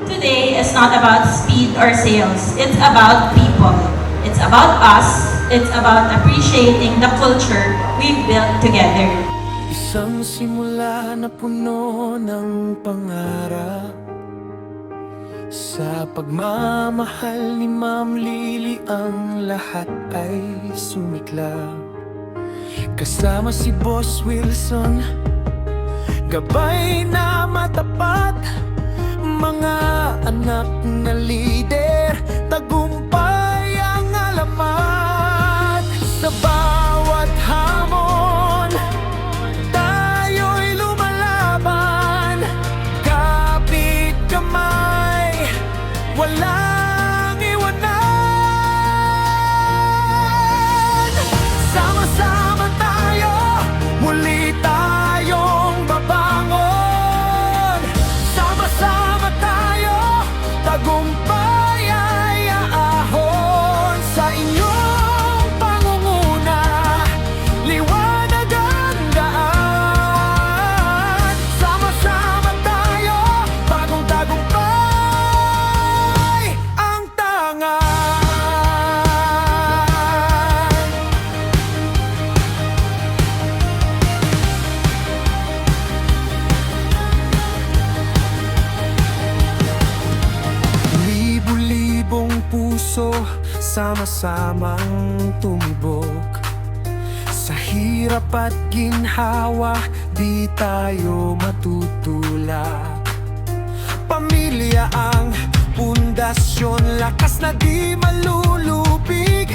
Today is not about speed or sales. It's about people. It's about us. It's about appreciating the culture we've built together. Isang simula na puno ng pangarap. Sa pagmamahal ni Ma'am Lily ang lahat ay sumiklab. Kasama si Boss Wilson, gabay na matapat. Mga anak na lider, tagumpay ang alamat. Sa bawat hamon, tayo'y lumalaban. Kapit kamay, walang iwanan. Sama-sama tayo, muli tayong babangon. Sama-sama tayo, tagumpay ay aahon. Sa inyong pangunguna, liwanag ang daan. Sama-sama tayo, bagong tagumpay ang tangan. Libo-libong puso, sama-samang tumibok. Sa hirap at ginhawa, di tayo matutulak. Pamilya ang pundasyon, lakas na di malulupig.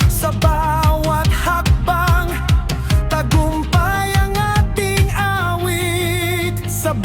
Sa bawat hakbang, tagumpay ang ating awit. Sa